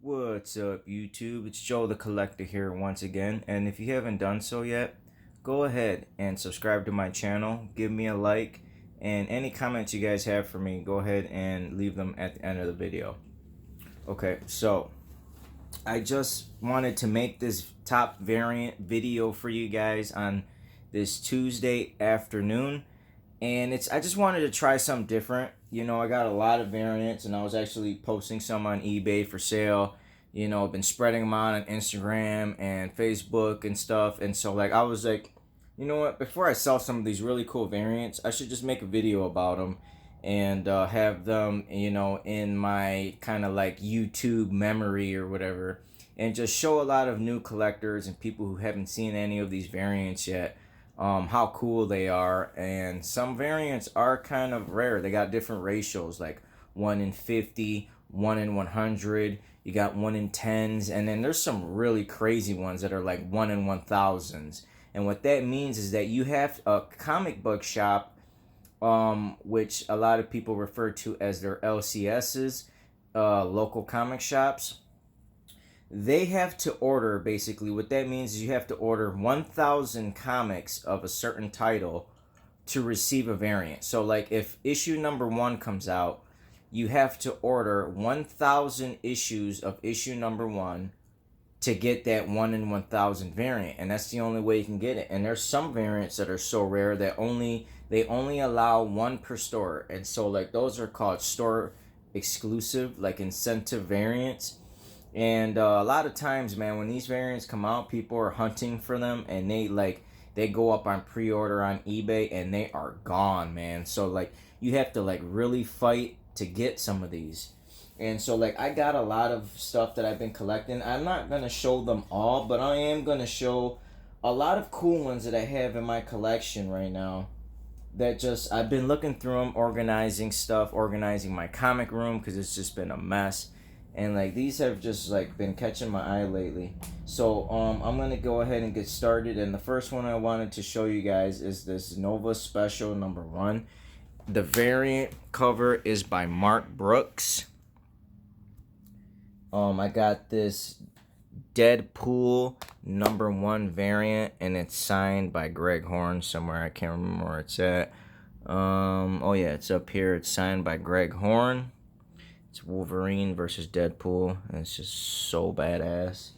What's up, YouTube? It's Joe the Collector here once again, and if you haven't done so yet, go ahead and subscribe to my channel, give me a like, and any comments you guys have for me, go ahead and leave them at the end of the video. Okay, so I just wanted to make this top variant video for you guys on this Tuesday afternoon, and I just wanted to try something different. You know, I got a lot of variants, and I was actually posting some on eBay for sale. You know, I've been spreading them out on Instagram and Facebook and stuff, and so like I was like, you know what, before I sell some of these really cool variants, I should just make a video about them and have them, you know, in my kind of like YouTube memory or whatever, and just show a lot of new collectors and people who haven't seen any of these variants yet, how cool they are. And some variants are kind of rare. They got different ratios, like 1 in 50, 1 in 100. You got 1 in 10s, and then there's some really crazy ones that are like 1 in 1000s. And what that means is that you have a comic book shop, which a lot of people refer to as their LCSs, local comic shops. They have to order, basically what that means is you have to order 1000 comics of a certain title to receive a variant. So like if issue number 1 comes out, you have to order 1000 issues of issue number 1 to get that 1 in 1000 variant, and that's the only way you can get it. And there's some variants that are so rare that they only allow 1 per store, and so like those are called store exclusive, like incentive variants. And a lot of times, man, when these variants come out, people are hunting for them, and they go up on pre-order on eBay and they are gone, man. So like you have to like really fight to get some of these. And so like I got a lot of stuff that I've been collecting. I'm not going to show them all, but I am going to show a lot of cool ones that I have in my collection right now. That just I've been looking through them, organizing stuff, organizing my comic room because it's just been a mess. And like these have just like been catching my eye lately. So I'm going to go ahead and get started, and the first one I wanted to show you guys is this Nova Special number 1. The variant cover is by Mark Brooks. I got this Deadpool number 1 variant, and it's signed by Greg Horn somewhere. I can't remember where it's at. Oh yeah, it's up here. It's signed by Greg Horn. It's Wolverine versus Deadpool, and it's just so badass.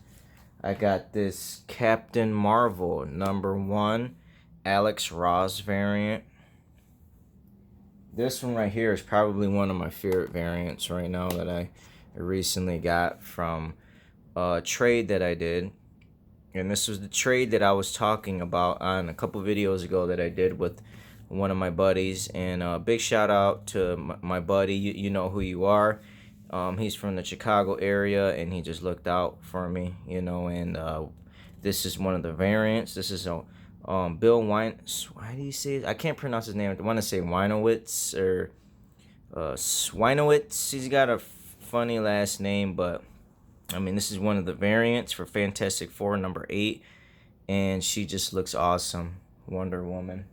I got this Captain Marvel number 1 Alex Ross variant. This one right here is probably one of my favorite variants right now that I recently got from a trade that I did. And this was the trade that I was talking about on a couple videos ago that I did with one of my buddies. And a big shout out to my buddy. You know who you are. He's from the Chicago area, and he just looked out for me, you know. And this is one of the variants. This is a Bill Wine. Why do you say it? I can't pronounce his name. I want to say Weinowitz or Swinowitz. He's got a funny last name, but I mean, this is one of the variants for Fantastic Four number 8, and she just looks awesome. Wonder Woman.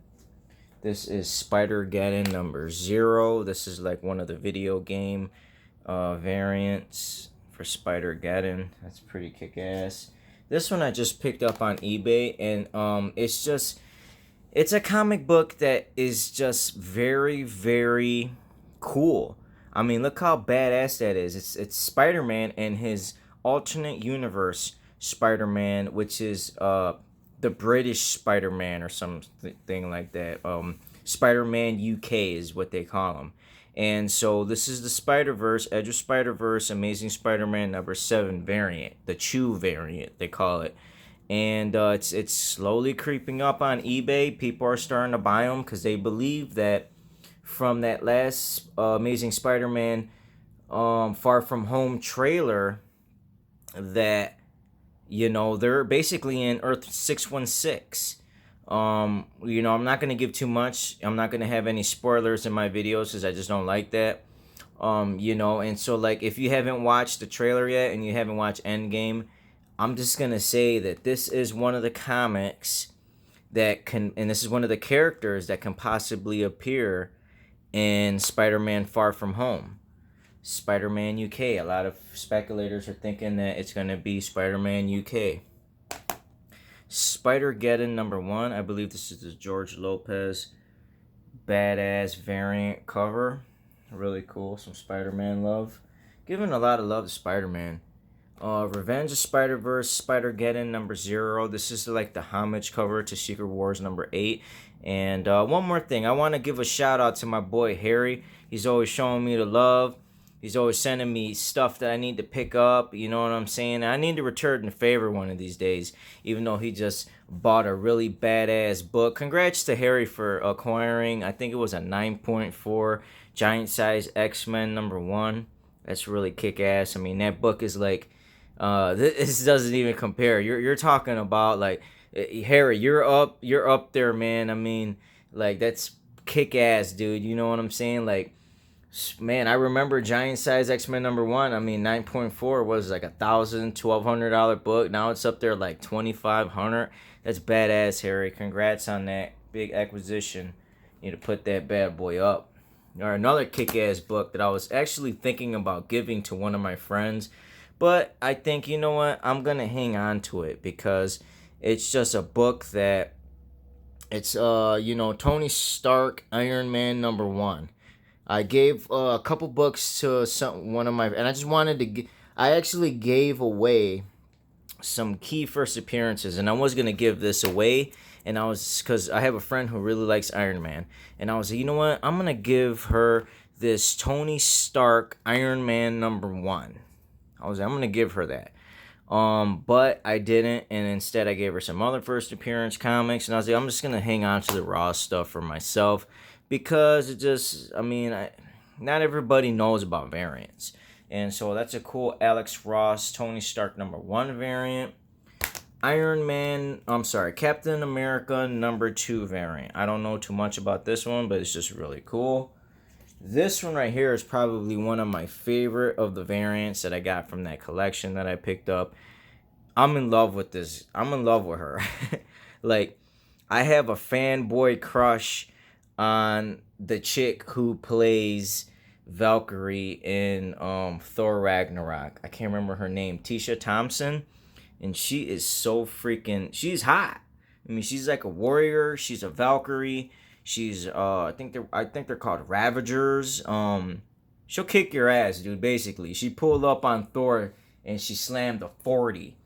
This is Spider-Geddon number 0. This is like one of the video game variants for Spider-Geddon. That's pretty kick-ass. This one I just picked up on eBay, and it's a comic book that is just very, very cool. I mean, look how badass that is. It's Spider-Man and his alternate universe Spider-Man, which is the British Spider-Man or something like that. Spider-Man UK is what they call him. And so this is the Spider-Verse, Edge of Spider-Verse, Amazing Spider-Man number 7 variant, the Chew variant, they call it. And it's slowly creeping up on eBay. People are starting to buy them because they believe that from that last Amazing Spider-Man Far From Home trailer that, you know, they're basically in Earth 616. You know, I'm not going to give too much. I'm not going to have any spoilers in my videos because I just don't like that. You know, and so like if you haven't watched the trailer yet and you haven't watched Endgame, I'm just going to say that this is one of the comics that can, and this is one of the characters that can possibly appear in Spider-Man Far From Home. Spider-Man UK. A lot of speculators are thinking that it's going to be Spider-Man UK. Spider-Geddon #1. I believe this is the George Lopez badass variant cover. Really cool. Some Spider-Man love. Giving a lot of love to Spider-Man. Revenge of Spider-Verse, Spider-Geddon #0. This is like the homage cover to Secret Wars #8. And one more thing. I want to give a shout out to my boy Harry. He's always showing me the love. He's always sending me stuff that I need to pick up. You know what I'm saying? I need to return the favor one of these days, even though he just bought a really badass book. Congrats to Harry for acquiring, I think it was a 9.4 giant size X-Men #1. That's really kick-ass. I mean, that book is like, this doesn't even compare. You're talking about like, Harry, you're up there, man. I mean, like, that's kick-ass, dude. You know what I'm saying? Like, man, I remember giant size X-Men #1. I mean, 9.4 was like $1,000-$1,200 book. Now it's up there like 2,500. That's badass, Harry. Congrats on that big acquisition. You need to put that bad boy up. Or another kick-ass book that I was actually thinking about giving to one of my friends, but I think, you know what, I'm gonna hang on to it because it's just a book that it's Tony Stark Iron Man #1. I gave a couple books to one of my, and I just wanted to. I actually gave away some key first appearances, and I was gonna give this away, and I was, because I have a friend who really likes Iron Man, and I was like, you know what, I'm gonna give her this Tony Stark Iron Man #1. I was like, I'm gonna give her that. But I didn't, and instead I gave her some other first appearance comics, and I was like, I'm just gonna hang on to the raw stuff for myself because it just, I mean, not everybody knows about variants, and so that's a cool Alex Ross Tony Stark #1 variant. Captain America #2 variant. I don't know too much about this one, but it's just really cool. This one right here is probably one of my favorite of the variants that I got from that collection that I picked up. I'm in love with this. I'm in love with her. Like, I have a fanboy crush on the chick who plays Valkyrie in Thor Ragnarok. I can't remember her name. Tisha Thompson. And she is so freaking, she's hot. I mean, she's like a warrior. She's a Valkyrie. She's I think they're called Ravagers. She'll kick your ass, dude, basically. She pulled up on Thor and she slammed a 40.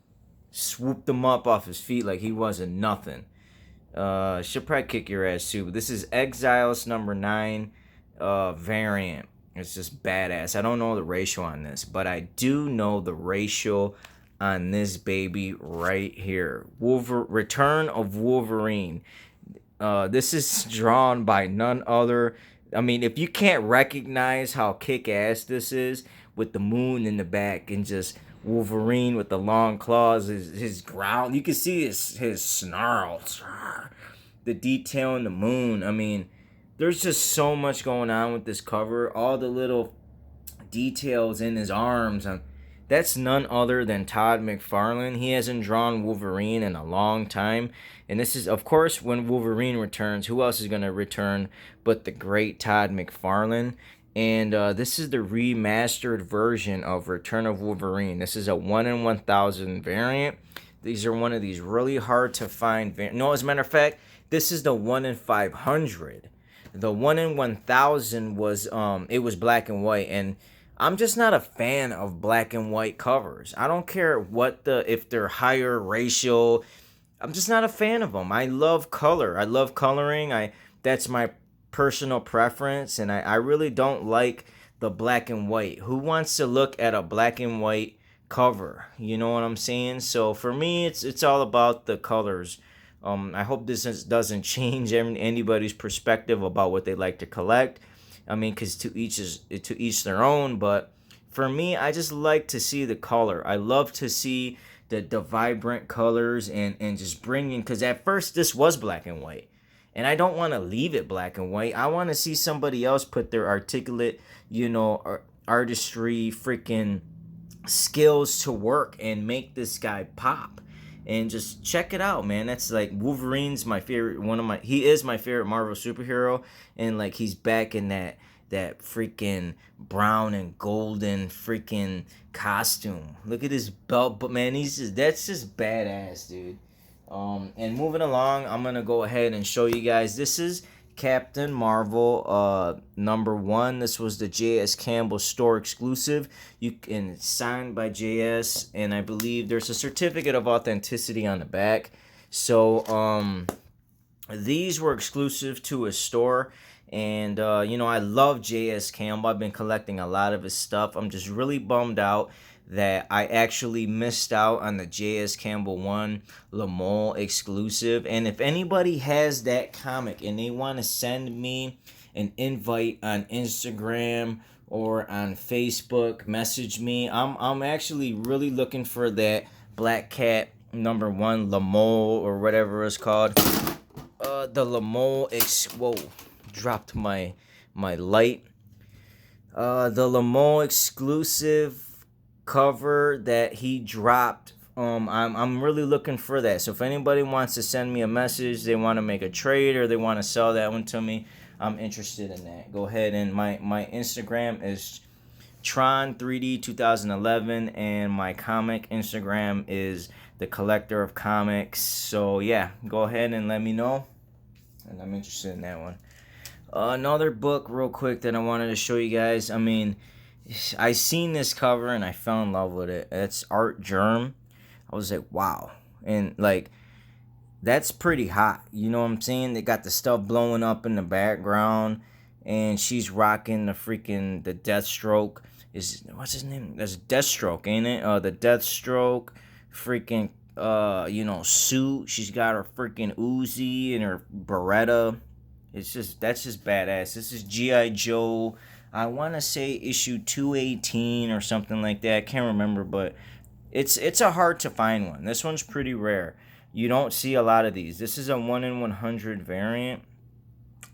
Swooped him up off his feet like he wasn't nothing. She'll probably kick your ass too. But this is Exiles #9 variant. It's just badass. I don't know the ratio on this, but I do know the ratio on this baby right here. Return of Wolverine. This is drawn by none other. I mean, if you can't recognize how kick-ass this is with the moon in the back and just Wolverine with the long claws, his growl, you can see his snarls, the detail in the moon. I mean, there's just so much going on with this cover. All the little details in his arms. That's none other than Todd McFarlane. He hasn't drawn Wolverine in a long time. And this is, of course, when Wolverine returns, who else is going to return but the great Todd McFarlane? And this is the remastered version of Return of Wolverine. This is a 1 in 1,000 variant. These are one of these really hard to find no, as a matter of fact, this is the 1 in 500. The 1 in 1,000 was, it was black and white. And I'm just not a fan of black and white covers. I don't care if they're higher ratio. I'm just not a fan of them. I love color. I love coloring. That's my personal preference, and I really don't like the black and white. Who wants to look at a black and white cover? You know what I'm saying? So for me, it's all about the colors. I hope this doesn't change anybody's perspective about what they like to collect. I mean, because to each their own. But for me, I just like to see the color. I love to see the vibrant colors and just bringing, because at first this was black and white. And I don't want to leave it black and white. I want to see somebody else put their articulate, artistry, freaking skills to work and make this guy pop. And just check it out, man. That's like Wolverine's my favorite. He is my favorite Marvel superhero, and like he's back in that that freaking brown and golden freaking costume. Look at his belt, but man, that's just badass, dude. And moving along, I'm gonna go ahead and show you guys. This is Captain Marvel #1. This was the J.S. Campbell store exclusive. You can signed by J.S. and I believe there's a certificate of authenticity on the back. So these were exclusive to his store. And I love J.S. Campbell. I've been collecting a lot of his stuff. I'm just really bummed out that I actually missed out on the J.S. Campbell 1 Lamole exclusive. And if anybody has that comic and they want to send me an invite on Instagram or on Facebook, message me. I'm actually really looking for that Black Cat #1 Lamole or whatever it's called. The Lamole whoa, dropped my light. The Lamole exclusive cover that he dropped. I'm really looking for that. So if anybody wants to send me a message, they want to make a trade or they want to sell that one to me, I'm interested in that. Go ahead, and my Instagram is Tron3D 2011 and my comic Instagram is The Collector of Comics. So yeah, go ahead and let me know, and I'm interested in that one. Another book real quick that I wanted to show you guys. I mean, I seen this cover and I fell in love with it. It's Artgerm. I was like, wow. And like, that's pretty hot. You know what I'm saying? They got the stuff blowing up in the background and she's rocking the Deathstroke. What's his name? That's Deathstroke, ain't it? The Deathstroke freaking suit. She's got her freaking Uzi and her Beretta. That's just badass. This is G.I. Joe. I want to say issue 218 or something like that. I can't remember, but it's a hard to find one. This one's pretty rare. You don't see a lot of these. This is a 1 in 100 variant,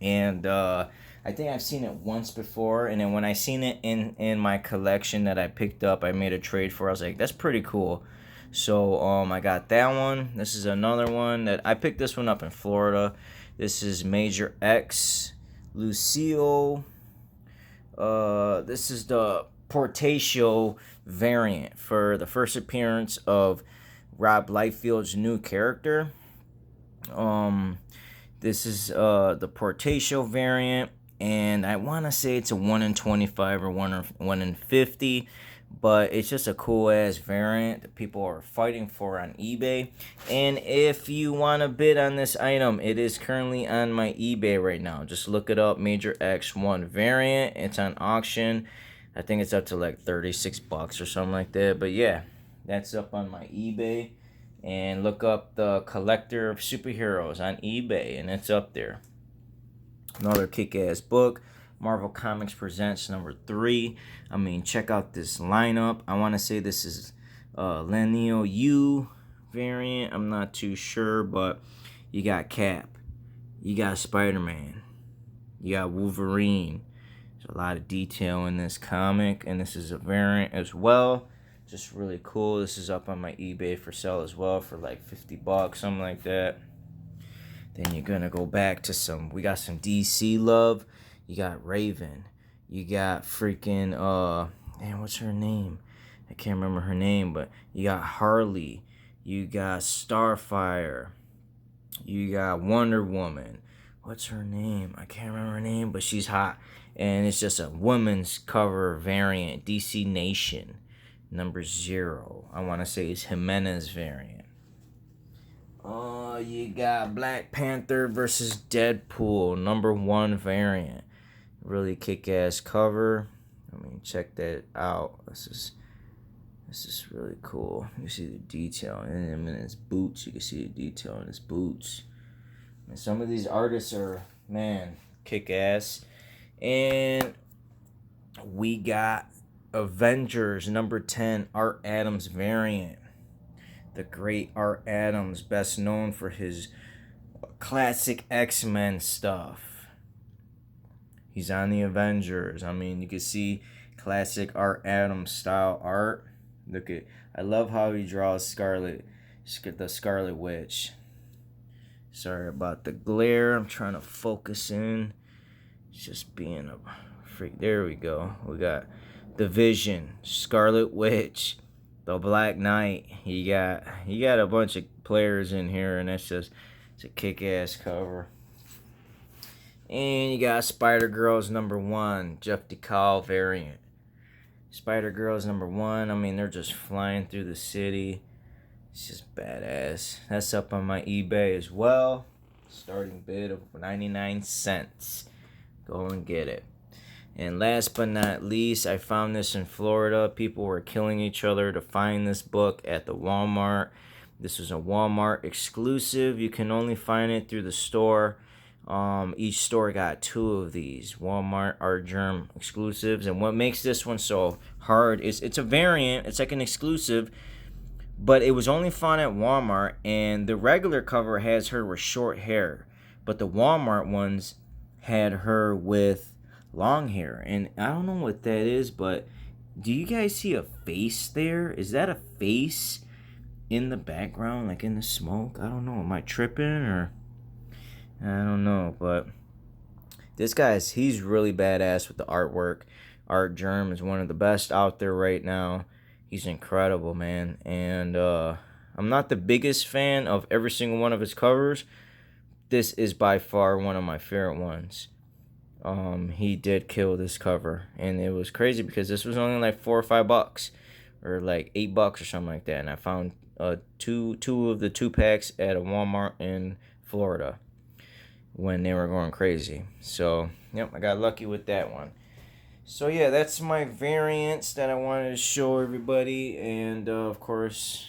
and I think I've seen it once before. And then when I seen it in my collection that I picked up, I made a trade for. I was like, that's pretty cool. So I got that one. This is another one that I picked this one up in Florida. This is Major X, Lucio. This is the Portatio variant for the first appearance of Rob Liefeld's new character. This is the Portatio variant, and I want to say it's a 1 in 25 or 1 in 50. But it's just a cool ass variant that people are fighting for on eBay. And if you want to bid on this item, it is currently on my eBay right now. Just look it up, Major X1 variant. It's on auction. I think it's up to like $36 or something like that. But yeah, that's up on my eBay. And look up the Collector of Superheroes on eBay, and it's up there. Another kick-ass book. Marvel Comics Presents #3. I mean, check out this lineup. I want to say this is Lenio U variant. I'm not too sure, but you got Cap. You got Spider-Man. You got Wolverine. There's a lot of detail in this comic, and this is a variant as well. Just really cool. This is up on my eBay for sale as well for like $50, something like that. Then you're going to go back to we got some DC love. You got Raven. You got freaking, what's her name? I can't remember her name, but you got Harley. You got Starfire. You got Wonder Woman. What's her name? I can't remember her name, but she's hot. And it's just a woman's cover variant. DC Nation #0. I want to say it's Jimenez variant. You got Black Panther versus Deadpool #1 variant. Really kick-ass cover. I mean, check that out. This is really cool. You see the detail in him in his boots. You can see the detail in his boots. And some of these artists are, man, kick-ass. And we got Avengers #10 Art Adams variant. The great Art Adams, best known for his classic X-Men stuff. He's on the Avengers. I mean, you can see classic Art Adams style art. I love how he draws the Scarlet Witch. Sorry about the glare. I'm trying to focus in. It's just being a freak. There we go. We got the Vision, Scarlet Witch, the Black Knight. You got a bunch of players in here, and it's a kick-ass cover. And you got Spider-Girls #1, Jeff DeCall variant. Spider-Girls #1. I mean, they're just flying through the city. It's just badass. That's up on my eBay as well. Starting bid of 99 cents. Go and get it. And last but not least, I found this in Florida. People were killing each other to find this book at the Walmart. This was a Walmart exclusive. You can only find it through the store. Each store got 2 of these Walmart Artgerm exclusives. And what makes this one so hard is it's a variant. It's like an exclusive, but it was only found at Walmart. And the regular cover has her with short hair, but the Walmart ones had her with long hair. And I don't know what that is, but do you guys see a face there? Is that a face in the background, like in the smoke? I don't know. Am I tripping, or I don't know, but this guy's, he's really badass with the artwork. Artgerm is one of the best out there right now. He's incredible, man. And I'm not the biggest fan of every single one of his covers. This is by far one of my favorite ones. He did kill this cover, and it was crazy because this was only like $4 or $5, or like $8 or something like that. And I found two of the 2-packs at a Walmart in Florida when they were going crazy. So yep, I got lucky with that one. So yeah, that's my variants that I wanted to show everybody. And of course,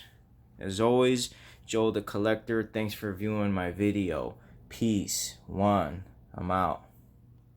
as always, Joe the Collector. Thanks for viewing my video. Peace. 1. I'm out.